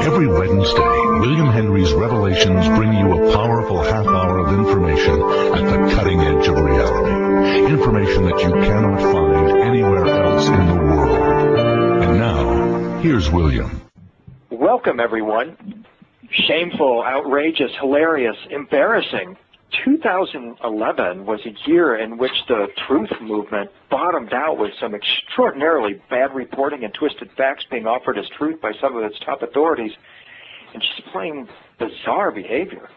Every Wednesday, William Henry's Revelations bring you a powerful half hour of information at the cutting edge of reality. Information that you cannot find anywhere else in the world. And now, here's William. Welcome, everyone. Shameful, outrageous, hilarious, embarrassing. 2011 was a year in which the truth movement bottomed out with some extraordinarily bad reporting and twisted facts being offered as truth by some of its top authorities, and just plain bizarre behavior.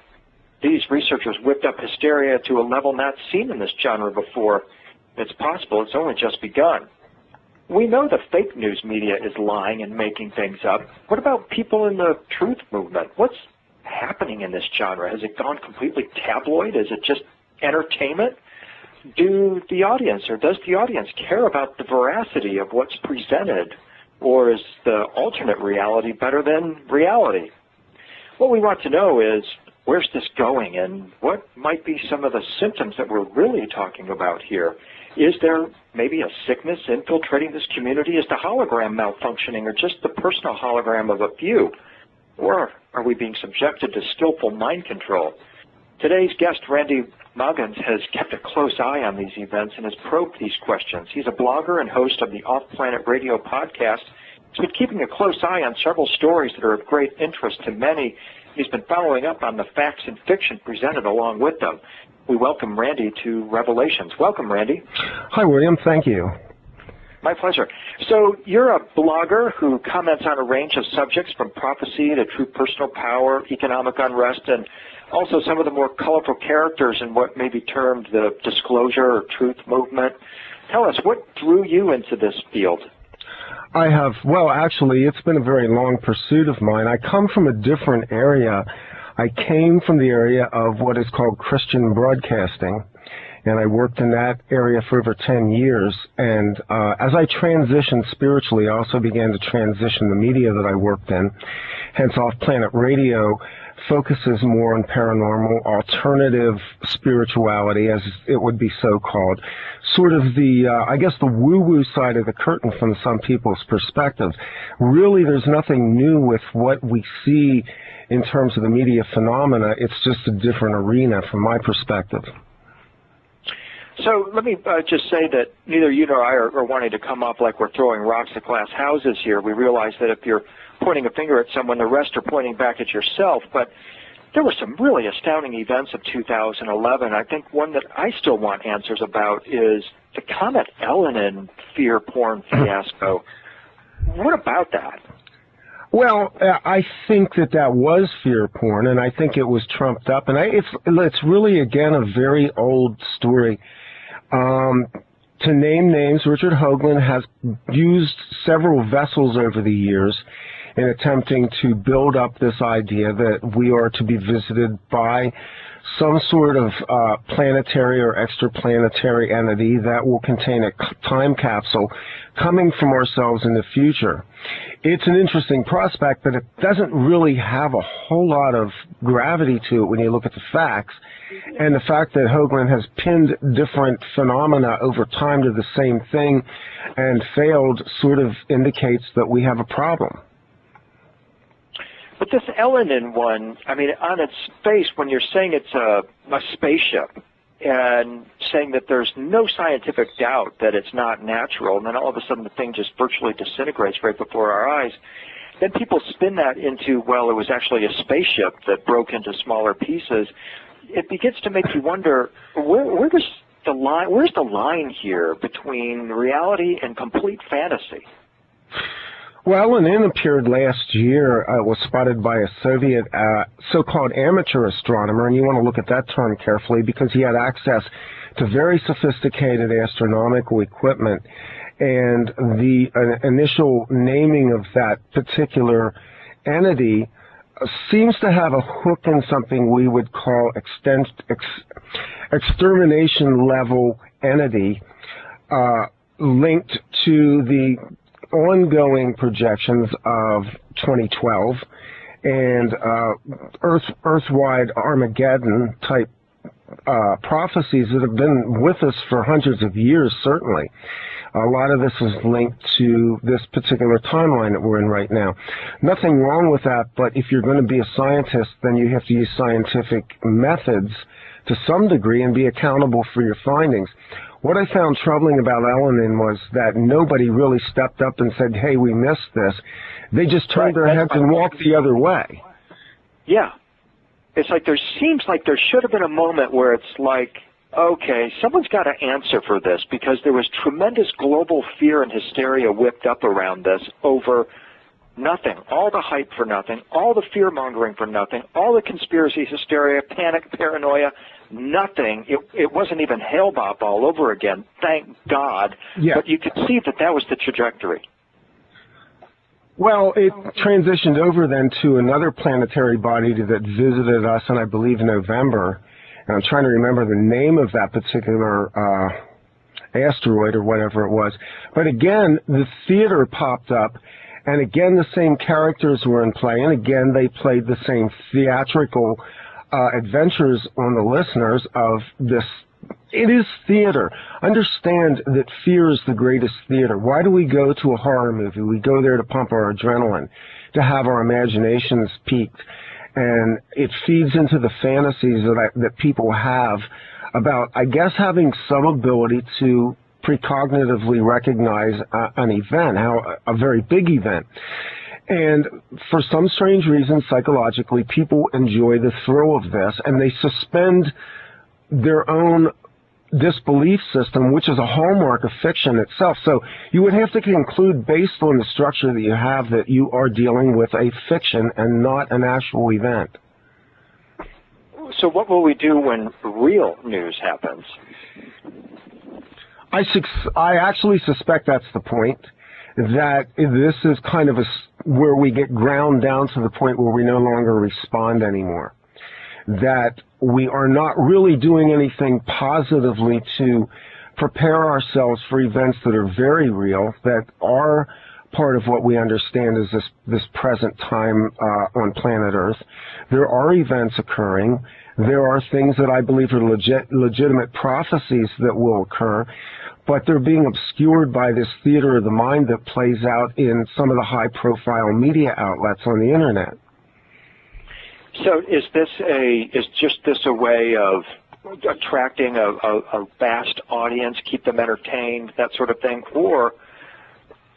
These researchers whipped up hysteria to a level not seen in this genre before. It's possible it's only just begun. We know the fake news media is lying and making things up. What about people in the truth movement? What's happening in this genre? Has it gone completely tabloid? Is it just entertainment? Does the audience care about the veracity of what's presented? Or is the alternate reality better than reality? What we want to know is, where's this going, and what might be some of the symptoms that we're really talking about here? Is there maybe a sickness infiltrating this community? Is the hologram malfunctioning, or just the personal hologram of a few? Or are we being subjected to skillful mind control? Today's guest, Randy Maugans, has kept a close eye on these events and has probed these questions. He's a blogger and host of the Off-Planet Radio podcast. He's been keeping a close eye on several stories that are of great interest to many. He's been following up on the facts and fiction presented along with them. We welcome Randy to Revelations. Welcome, Randy. Hi, William. Thank you. My pleasure. So you're a blogger who comments on a range of subjects from prophecy to true personal power, economic unrest, and also some of the more colorful characters in what may be termed the disclosure or truth movement. Tell us, what drew you into this field? Actually, it's been a very long pursuit of mine. I come from a different area. I came from the area of what is called Christian broadcasting, and I worked in that area for over 10 years. And as I transitioned spiritually, I also began to transition the media that I worked in. Hence, Off-Planet Radio focuses more on paranormal, alternative spirituality, as it would be so called. Sort of the, I guess, the woo-woo side of the curtain from some people's perspective. Really, there's nothing new with what we see in terms of the media phenomena. It's just a different arena from my perspective. So let me just say that neither you nor I are wanting to come off like we're throwing rocks at glass houses here. We realize that if you're pointing a finger at someone, the rest are pointing back at yourself. But there were some really astounding events of 2011. I think one that I still want answers about is the Comet Elenin fear porn fiasco. What about that? Well, I think that was fear porn, and I think it was trumped up. And it's really, again, a very old story. To name names, Richard Hoagland has used several vessels over the years in attempting to build up this idea that we are to be visited by some sort of planetary or extraplanetary entity that will contain a time capsule coming from ourselves in the future. It's an interesting prospect, but it doesn't really have a whole lot of gravity to it when you look at the facts. And the fact that Hoagland has pinned different phenomena over time to the same thing and failed sort of indicates that we have a problem. But this Elenin one, I mean, on its face, when you're saying it's a spaceship and saying that there's no scientific doubt that it's not natural, and then all of a sudden the thing just virtually disintegrates right before our eyes, then people spin that into, well, it was actually a spaceship that broke into smaller pieces. It begins to make you wonder, where's the line here between reality and complete fantasy? Well, Elenin appeared last year. It was spotted by a Soviet so-called amateur astronomer, and you want to look at that term carefully because he had access to very sophisticated astronomical equipment. And the initial naming of that particular entity seems to have a hook in something we would call extermination level entity linked to the ongoing projections of 2012 and Earth-wide Armageddon type prophecies that have been with us for hundreds of years, certainly. A lot of this is linked to this particular timeline that we're in right now. Nothing wrong with that, but if you're going to be a scientist, then you have to use scientific methods to some degree and be accountable for your findings. What I found troubling about Elenin was that nobody really stepped up and said, hey, we missed this. They just turned their heads and walked the other way. Yeah. It's like seems like there should have been a moment where it's like, okay, someone's got to answer for this, because there was tremendous global fear and hysteria whipped up around this over nothing. All the hype for nothing, all the fear-mongering for nothing, all the conspiracy hysteria, panic, paranoia, nothing. It wasn't even Hale-Bopp all over again, thank God. Yeah. But you could see that was the trajectory. Well, it transitioned over then to another planetary body that visited us in, I believe, November. And I'm trying to remember the name of that particular asteroid or whatever it was. But again, the theater popped up, and again, the same characters were in play, and again, they played the same theatrical adventures on the listeners of this. It is theater. Understand that fear is the greatest theater. Why do we go to a horror movie? We go there to pump our adrenaline, to have our imaginations piqued. And it feeds into the fantasies that people have about, I guess, having some ability to precognitively recognize an event, a very big event. And for some strange reason, psychologically, people enjoy the thrill of this, and they suspend their own disbelief system, which is a hallmark of fiction itself. So you would have to conclude, based on the structure that you have, that you are dealing with a fiction and not an actual event. So what will we do when real news happens? I actually suspect that's the point, that this is kind of where we get ground down to the point where we no longer respond anymore. That we are not really doing anything positively to prepare ourselves for events that are very real, that are part of what we understand is this present time on planet Earth. There are events occurring. There are things that I believe are legitimate prophecies that will occur, but they're being obscured by this theater of the mind that plays out in some of the high-profile media outlets on the Internet. So is this a way of attracting a vast audience, keep them entertained, that sort of thing, or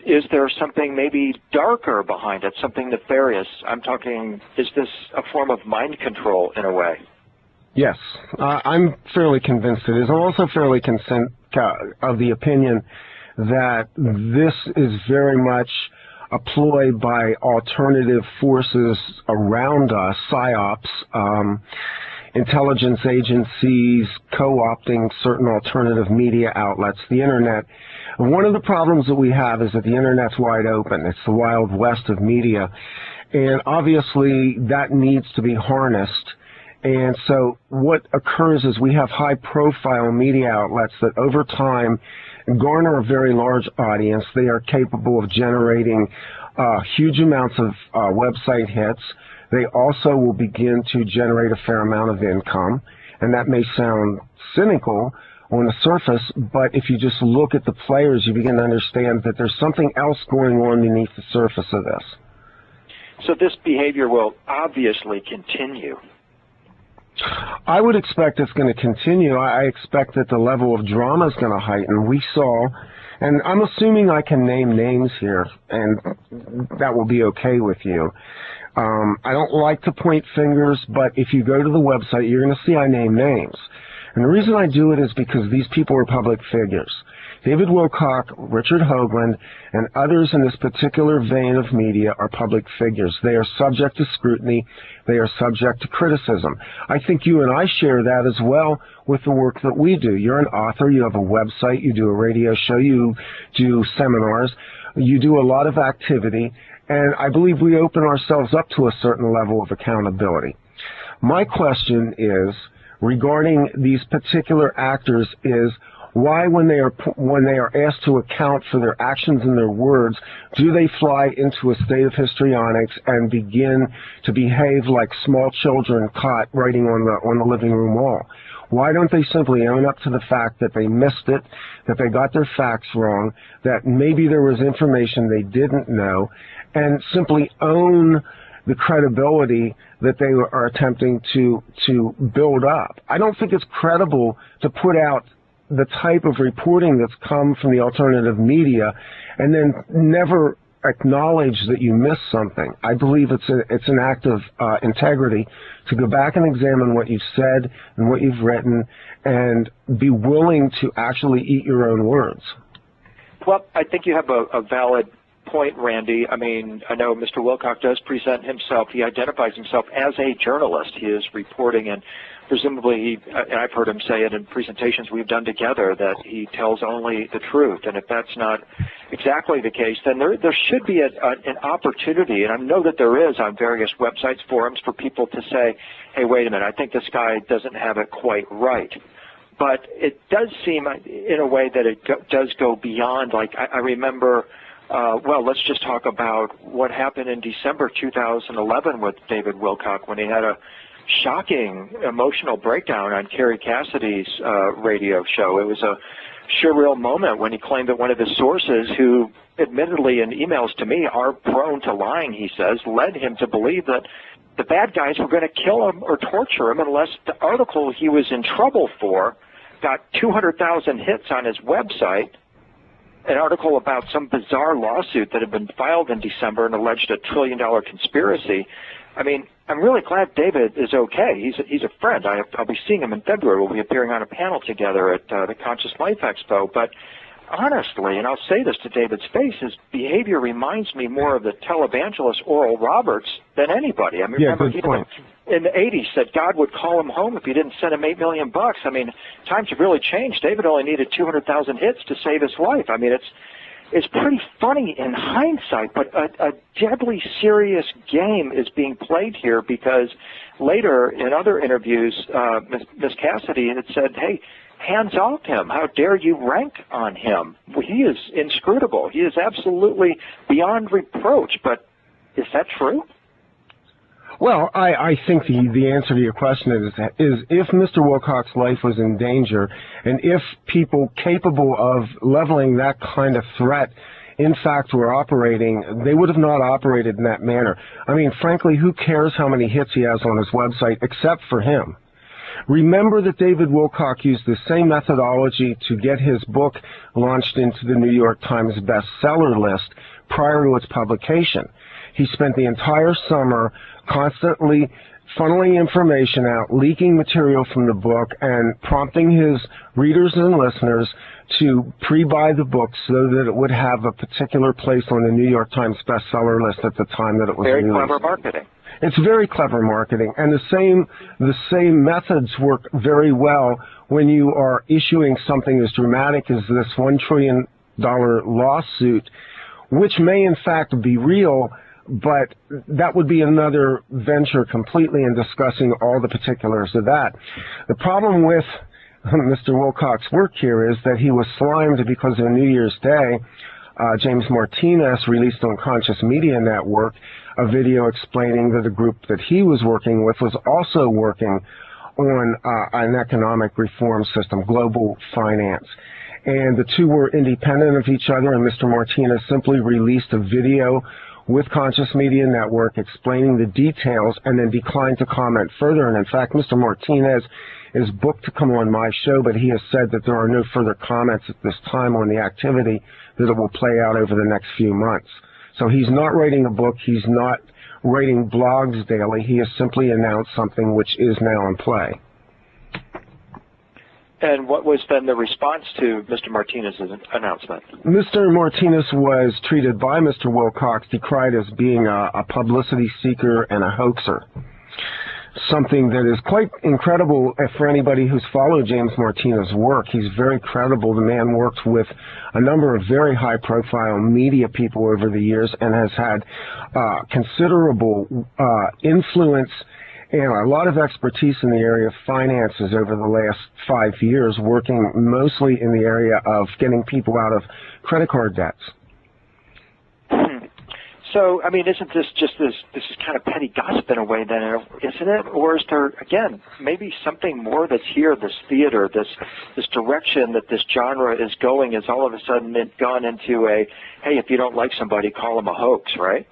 is there something maybe darker behind it, something nefarious? I'm talking, is this a form of mind control in a way? Yes, I'm fairly convinced it is. I'm also fairly of the opinion that this is very much a ploy by alternative forces around us, psyops, intelligence agencies co-opting certain alternative media outlets, the Internet. And one of the problems that we have is that the Internet's wide open. It's the Wild West of media. And obviously that needs to be harnessed. And so what occurs is we have high-profile media outlets that over time garner a very large audience. They are capable of generating huge amounts of website hits. They also will begin to generate a fair amount of income. And that may sound cynical on the surface, but if you just look at the players, you begin to understand that there's something else going on beneath the surface of this. So this behavior will obviously continue. I would expect it's going to continue. I expect that the level of drama is going to heighten. We saw, and I'm assuming I can name names here, and that will be okay with you. I don't like to point fingers, but if you go to the website, you're going to see I name names. And the reason I do it is because these people are public figures. David Wilcock, Richard Hoagland, and others in this particular vein of media are public figures. They are subject to scrutiny. They are subject to criticism. I think you and I share that as well with the work that we do. You're an author. You have a website. You do a radio show. You do seminars. You do a lot of activity. And I believe we open ourselves up to a certain level of accountability. My question is, regarding these particular actors, is why, when they are asked to account for their actions and their words, do they fly into a state of histrionics and begin to behave like small children caught writing on the living room wall? Why don't they simply own up to the fact that they missed it, that they got their facts wrong, that maybe there was information they didn't know, and simply own the credibility that they are attempting to build up? I don't think it's credible to put out the type of reporting that's come from the alternative media and then never acknowledge that you missed something. I believe it's an act of integrity to go back and examine what you've said and what you've written and be willing to actually eat your own words. Well, I think you have a valid point, Randy. I mean, I know Mr. Wilcock does present himself. He identifies himself as a journalist. He is reporting, and presumably, and I've heard him say it in presentations we've done together, that he tells only the truth. And if that's not exactly the case, then there should be an opportunity, and I know that there is on various websites, forums, for people to say, hey, wait a minute, I think this guy doesn't have it quite right. But it does seem in a way that it does go beyond, like I remember, well, let's just talk about what happened in December 2011 with David Wilcock when he had a shocking emotional breakdown on Kerry Cassidy's radio show. It was a surreal moment when he claimed that one of his sources, who admittedly in emails to me are prone to lying, he says, led him to believe that the bad guys were going to kill him or torture him unless the article he was in trouble for got 200,000 hits on his website, an article about some bizarre lawsuit that had been filed in December and alleged $1 trillion conspiracy. I mean, I'm really glad David is okay. He's a friend. I'll be seeing him in February. We'll be appearing on a panel together at the Conscious Life Expo. But honestly, and I'll say this to David's face, his behavior reminds me more of the televangelist Oral Roberts than anybody. I mean, remember, he in the 80s said God would call him home if he didn't send him $8 million. I mean, times have really changed. David only needed 200,000 hits to save his life. I mean, it's pretty funny in hindsight, but a deadly serious game is being played here, because later in other interviews, Ms. Cassidy had said, hey, hands off him. How dare you rank on him? Well, he is inscrutable. He is absolutely beyond reproach. But is that true? Well, I think the answer to your question is if Mr. Wilcock's life was in danger, and if people capable of leveling that kind of threat in fact were operating, they would have not operated in that manner. I mean, frankly, who cares how many hits he has on his website except for him? Remember that David Wilcock used the same methodology to get his book launched into the New York Times bestseller list prior to its publication. He spent the entire summer constantly funneling information out, leaking material from the book, and prompting his readers and listeners to pre-buy the book so that it would have a particular place on the New York Times bestseller list at the time that it was released. Very clever marketing. It's very clever marketing, and the same methods work very well when you are issuing something as dramatic as this $1 trillion lawsuit, which may in fact be real, but that would be another venture completely in discussing all the particulars of that. The problem with Mr. Wilcock's work here is that he was slimed because on New Year's Day, James Martinez released on Conscious Media Network a video explaining that the group that he was working with was also working on an economic reform system, global finance. And the two were independent of each other, and Mr. Martinez simply released a video with Conscious Media Network explaining the details and then declined to comment further. And in fact, Mr. Martinez is booked to come on my show, but he has said that there are no further comments at this time on the activity, that it will play out over the next few months. So he's not writing a book, he's not writing blogs daily, he has simply announced something which is now in play. And what was then the response to Mr. Martinez's announcement? Mr. Martinez was treated by Mr. Wilcock, decried as being a publicity seeker and a hoaxer. Something that is quite incredible for anybody who's followed James Martinez's work. He's very credible. The man worked with a number of very high-profile media people over the years and has had considerable influence and a lot of expertise in the area of finances over the last 5 years, working mostly in the area of getting people out of credit card debts. So, I mean, isn't this just this is kind of petty gossip in a way then, isn't it? Or is there, again, maybe something more that's here, this theater, this direction that this genre is going is all of a sudden gone into a, hey, if you don't like somebody, call them a hoax, right?